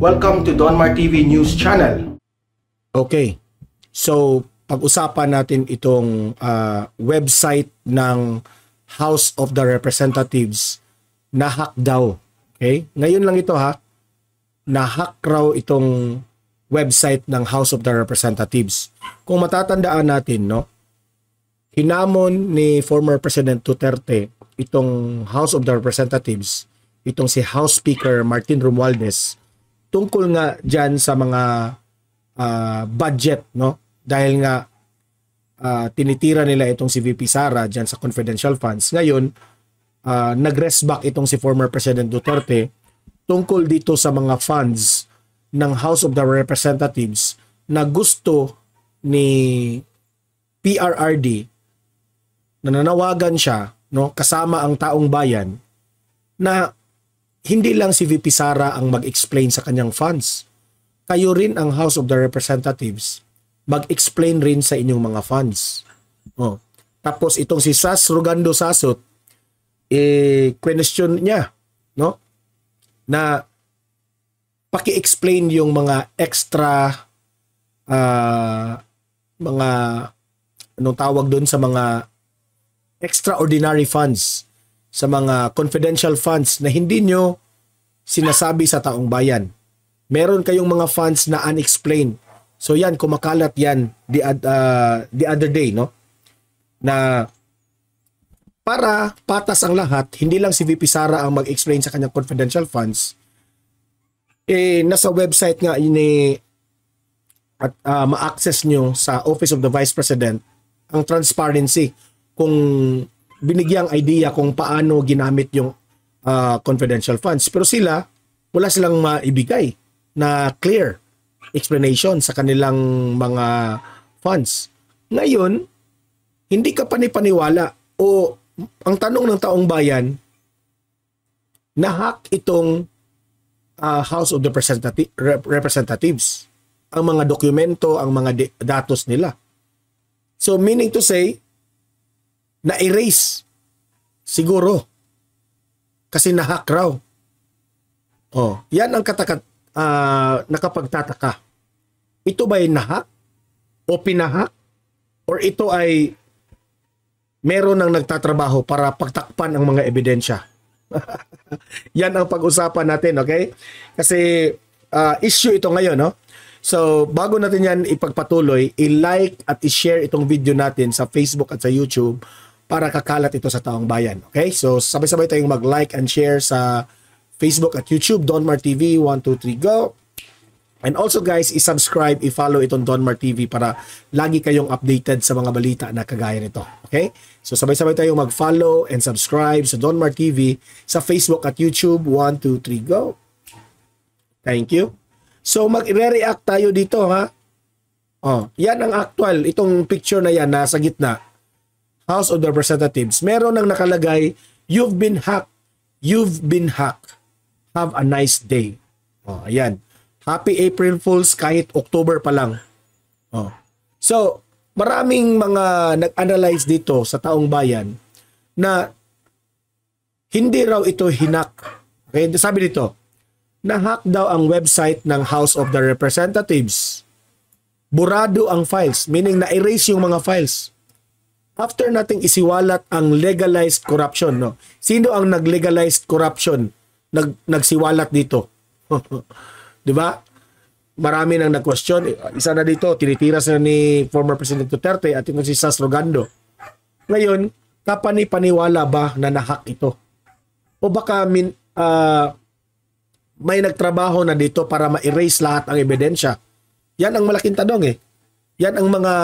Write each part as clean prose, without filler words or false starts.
Welcome to Donmar TV News Channel. Okay, so pag-usapan natin itong website ng House of the Representatives na hack daw. Okay, ngayon lang ito ha, na-hack raw itong website ng House of the Representatives. Kung matatandaan natin, no, hinamon ni former President Duterte itong House of the Representatives, itong si House Speaker Martin Romualdez, tungkol nga dyan sa mga budget, no? Dahil nga tinitira nila itong si VP Sara dyan sa confidential funds. Ngayon, nag-rest back itong si former President Duterte tungkol dito sa mga funds ng House of the Representatives na gusto ni PRRD, na nanawagan siya, no, kasama ang taong bayan, na hindi lang si VP Sara ang mag-explain sa kanyang funds. Kayo rin ang House of the Representatives, mag-explain rin sa inyong mga funds. Oh. Tapos itong si Sas Rogando Sasot, question niya, no, na paki-explain yung mga extra, mga, anong tawag doon, sa mga extraordinary funds, sa mga confidential funds na hindi nyo sinasabi sa taong bayan. Meron kayong mga funds na unexplained. So yan, kumakalat yan the other day, no? Na para patas ang lahat, hindi lang si VP Sara ang mag-explain sa kanyang confidential funds. Nasa website nga ini at ma-access nyo sa Office of the Vice President ang transparency, kung binigyang idea kung paano ginamit yung confidential funds. Pero sila, wala silang maibigay na clear explanation sa kanilang mga funds. Ngayon, hindi ka panipaniwala, o ang tanong ng taong bayan, na-hack itong House of the Representatives, ang mga dokumento, ang mga datos nila. So meaning to say, na-erase siguro kasi na-hack raw. Oh, yan ang nakapagtataka. Ito ba ay na-hack o pinahack, or ito ay meron ng nagtatrabaho para pagtakpan ang mga ebidensya? Yan ang pag-usapan natin, okay? Kasi issue ito ngayon, no? So, bago natin yan ipagpatuloy, i-like at i-share itong video natin sa Facebook at sa YouTube para kakalat ito sa taong bayan. Okay? So, sabay-sabay tayong mag-like and share sa Facebook at YouTube, Donmar TV, 1, 2, 3, go! And also guys, i-subscribe, i-follow itong Donmar TV para lagi kayong updated sa mga balita na kagaya nito. Okay? So, sabay-sabay tayong mag-follow and subscribe sa Donmar TV sa Facebook at YouTube, 1, 2, 3, go! Thank you. So, mag-re-react tayo dito, ha? Oh, yan ang actual, itong picture na yan nasa gitna. House of the Representatives, meron nang nakalagay, "You've been hacked. You've been hacked. Have a nice day." Oh, ayan. Happy April Fools kahit October pa lang. Oh. So, maraming mga nag-analyze dito sa taong bayan na hindi raw ito hinak. Okay, sabi dito, na-hack daw ang website ng House of the Representatives. Burado ang files, meaning na-erase yung mga files. After nating isiwalat ang legalized corruption, no? Sino ang nag-legalized corruption? Nagsiwalat dito. 'Di ba? Marami nang nag-question. Isa na dito, tinitira sa ni former President Duterte at yung si Sas Rogando. Ngayon, kapani-paniwala ba na na-hack ito? O baka may nagtrabaho na dito para ma-erase lahat ang ebidensya? Yan ang malaking tanong, eh. Yan ang mga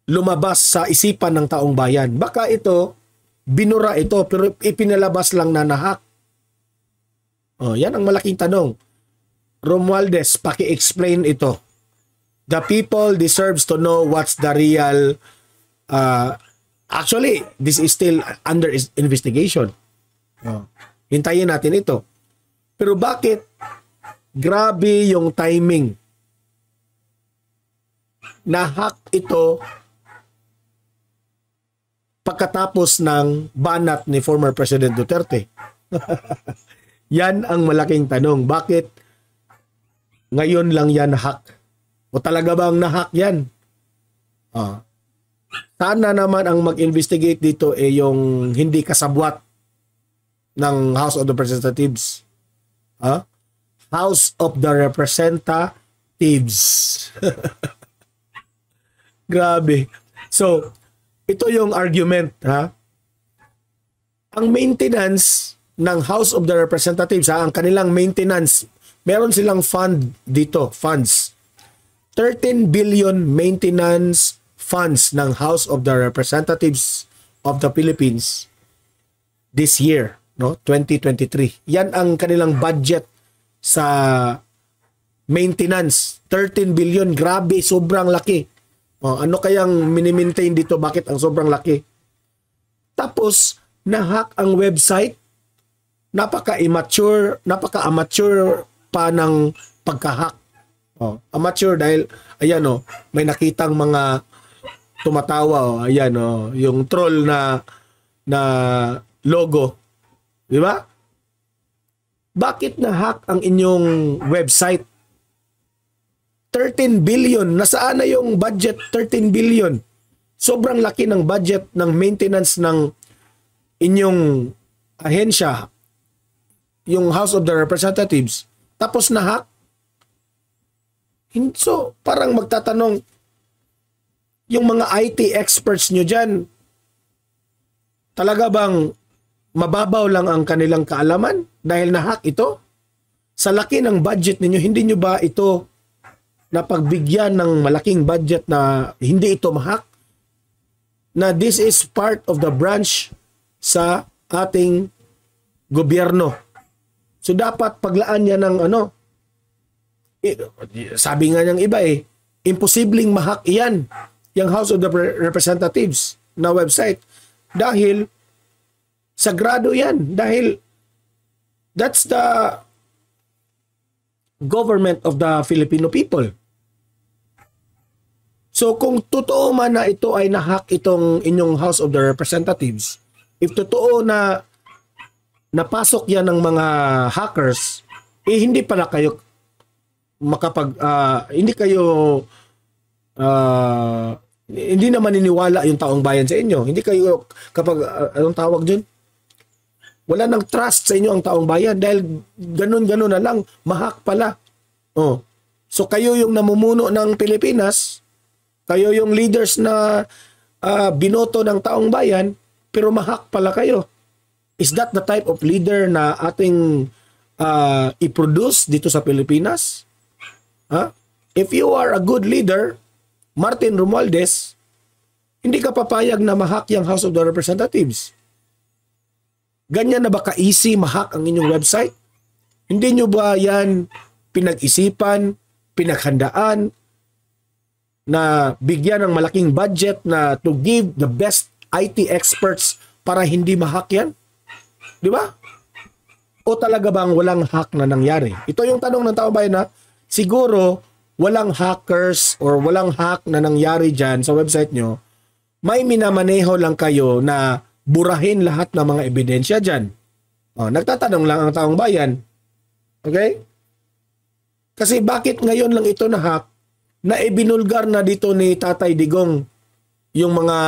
lumabas sa isipan ng taong bayan. Baka ito, binura ito, pero ipinalabas lang na na-hack. Oh, yan ang malaking tanong. Romualdez, paki-explain ito. The people deserves to know what's the real... actually, this is still under investigation. Oh, hintayin natin ito. Pero bakit grabe yung timing? Na-hack ito pagkatapos ng banat ni former President Duterte. Yan ang malaking tanong. Bakit ngayon lang yan hack? O talaga bang na-hack yan? Sana naman ang mag-investigate dito yung hindi kasabwat ng House of the Representatives. House of the Representatives. Grabe. So, ito yung argument, Ang maintenance ng House of the Representatives, ang kanilang maintenance, meron silang fund dito, funds. 13 billion maintenance funds ng House of the Representatives of the Philippines this year, 2023. Yan ang kanilang budget sa maintenance. 13 billion, grabe, sobrang laki. Ano kayang mini-maintain dito? Bakit ang sobrang laki? Tapos, na-hack ang website. Napaka-amateur pa ng pagka-hack. Amateur dahil, ayan may nakitang mga tumatawa. Ayan yung troll na logo. Di ba? Bakit na-hack ang inyong website? 13 billion. Nasaan na yung budget? 13 billion. Sobrang laki ng budget ng maintenance ng inyong ahensya, yung House of the Representatives. Tapos na-hack? So, parang magtatanong, yung mga IT experts nyo dyan, talaga bang mababaw lang ang kanilang kaalaman dahil na-hack ito? Sa laki ng budget ninyo, hindi nyo ba ito napagbigyan ng malaking budget na hindi ito ma-hack? Na this is part of the branch sa ating gobyerno. So dapat paglaan niya ng sabi nga niyang iba imposibleng ma-hack iyan, yung House of the Representatives na website. Dahil sagrado yan. Dahil that's the government of the Filipino people. So kung totoo man na ito ay na-hack itong inyong House of the Representatives, if totoo na napasok yan ng mga hackers, hindi pala kayo hindi na maniniwala yung taong bayan sa inyo. Hindi kayo kapag anong tawag dyan? Wala nang trust sa inyo ang taong bayan dahil ganun-ganun na lang, ma-hack pala. So kayo yung namumuno ng Pilipinas, kayo yung leaders na binoto ng taong bayan, pero ma-hack pala kayo. Is that the type of leader na ating i-produce dito sa Pilipinas? If you are a good leader, Martin Romualdez, hindi ka papayag na ma-hack yung House of the Representatives. Ganyan na ba ka-easy ma-hack ang inyong website? Hindi nyo ba yan pinag-isipan, pinaghandaan, na bigyan ng malaking budget na to give the best IT experts para hindi ma-hack yan? Di ba? O talaga bang walang hack na nangyari? Ito yung tanong ng taong bayan na siguro walang hackers or walang hack na nangyari dyan sa website nyo. May minamaneho lang kayo na burahin lahat ng mga ebidensya dyan. Nagtatanong lang ang taong bayan. Okay? Kasi bakit ngayon lang ito na-hack na ibinulgar na dito ni Tatay Digong yung mga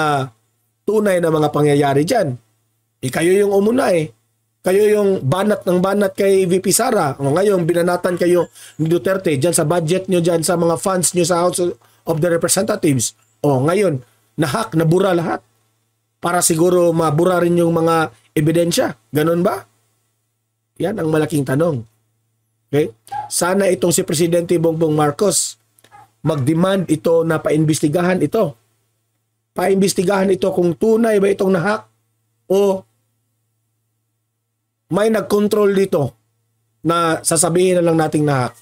tunay na mga pangyayari dyan? Kayo yung umuna Kayo yung banat ng banat kay VP Sara. Ngayon, binanatan kayo ni Duterte dyan sa budget nyo, dyan sa mga funds nyo sa House of the Representatives. Ngayon, na-hack, nabura lahat. Para siguro mabura rin yung mga ebidensya. Ganon ba? Yan ang malaking tanong. Okay? Sana itong si Presidente Bongbong Marcos mag-demand ito na paimbestigahan ito. Paimbestigahan ito kung tunay ba itong na-hack o may nag-control dito na sasabihin na lang nating na-hack.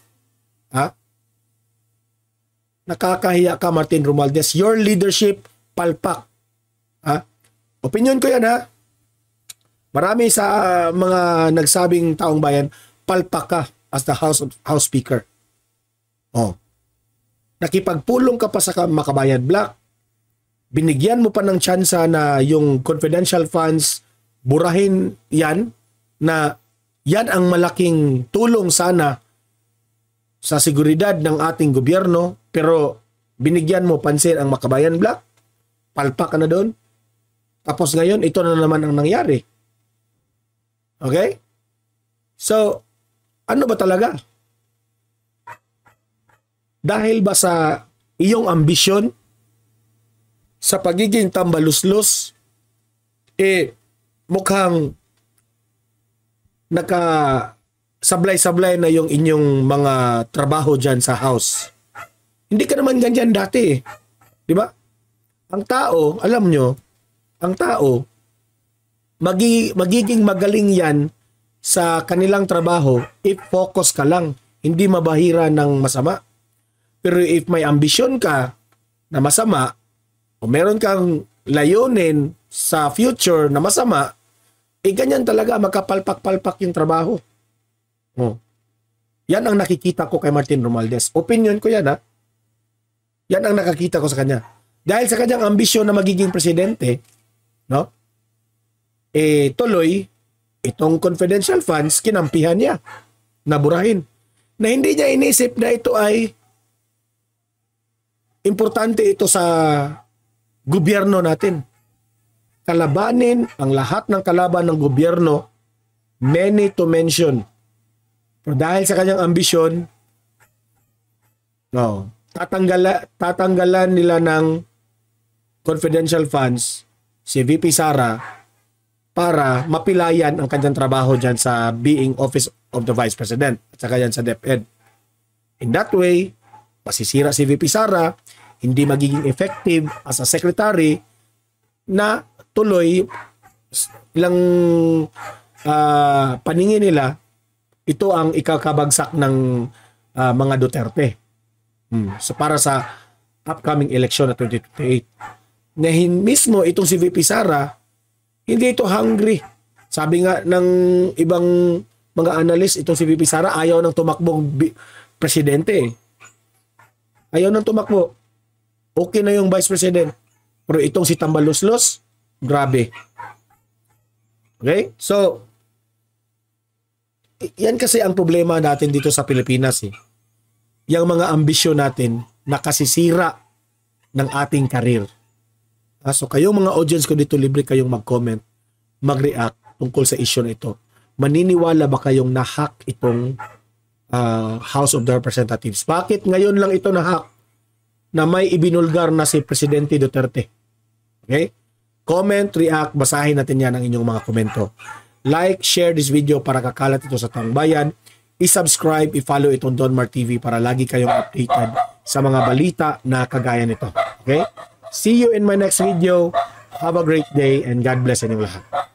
Nakakahiya ka, Martin Romualdez. Your leadership, palpak. Opinion ko yan, Marami sa mga nagsabing taong bayan, palpak ka as the House Speaker. Nakipagpulong ka pa sa Makabayan Black. Binigyan mo pa ng tsansa na yung confidential funds, burahin yan, na Yan ang malaking tulong sana sa seguridad ng ating gobyerno, pero binigyan mo pansin ang Makabayan Black, palpak ka na doon. Tapos ngayon, ito na naman ang nangyari. Okay? So, ano ba talaga? Dahil ba sa iyong ambisyon, sa pagiging tambaluslos, mukhang naka-sablay-sablay na yung inyong mga trabaho dyan sa house. Hindi ka naman ganyan dati. Di ba? Ang tao, alam nyo, ang tao, magiging magaling yan sa kanilang trabaho if focus ka lang, hindi mabahira ng masama. Pero if may ambisyon ka na masama, o meron kang layunin sa future na masama, ganyan talaga, makapalpak-palpak yung trabaho. Oh. Yan ang nakikita ko kay Martin Romualdez. Opinion ko yan, ha? Yan ang nakakita ko sa kanya. Dahil sa kanyang ambisyon na magiging presidente, no? Tuloy, itong confidential funds, kinampihan niya, naburahin. Na hindi niya inisip na ito ay importante ito sa gobyerno natin. Kalabanin ang lahat ng kalaban ng gobyerno, many to mention. Pero dahil sa kanyang ambisyon, no, tatanggalan nila ng confidential funds si VP Sara para mapilayan ang kanyang trabaho dyan sa being Office of the Vice President at saka yan sa DepEd. In that way, masisira si VP Sara, hindi magiging effective as a secretary na tuloy ilang paningin nila, ito ang ikakabagsak ng mga Duterte. So para sa upcoming election na 2028. Na mismo itong si VP Sara, hindi ito hungry. Sabi nga ng ibang mga analyst, itong si VP Sara ayaw nang tumakbong presidente. Ayaw nang tumakbo. Okay na yung vice president. Pero itong si Tambaluslos, grabe. Okay? So, yan kasi ang problema natin dito sa Pilipinas. Yung mga ambisyon natin nakasisira ng ating karir. So kayong mga audience ko dito, libre kayong mag-comment, mag-react tungkol sa issue na ito. Maniniwala ba kayong na-hack itong House of the Representatives? Bakit ngayon lang ito na-hack na may ibinulgar na si Presidente Duterte? Okay? Comment, react, basahin natin yan ang inyong mga komento. Like, share this video para kakalat ito sa taong bayan. I-subscribe, i-follow itong Donmar TV para lagi kayong updated sa mga balita na kagaya nito. Okay? See you in my next video. Have a great day and God bless inyong lahat.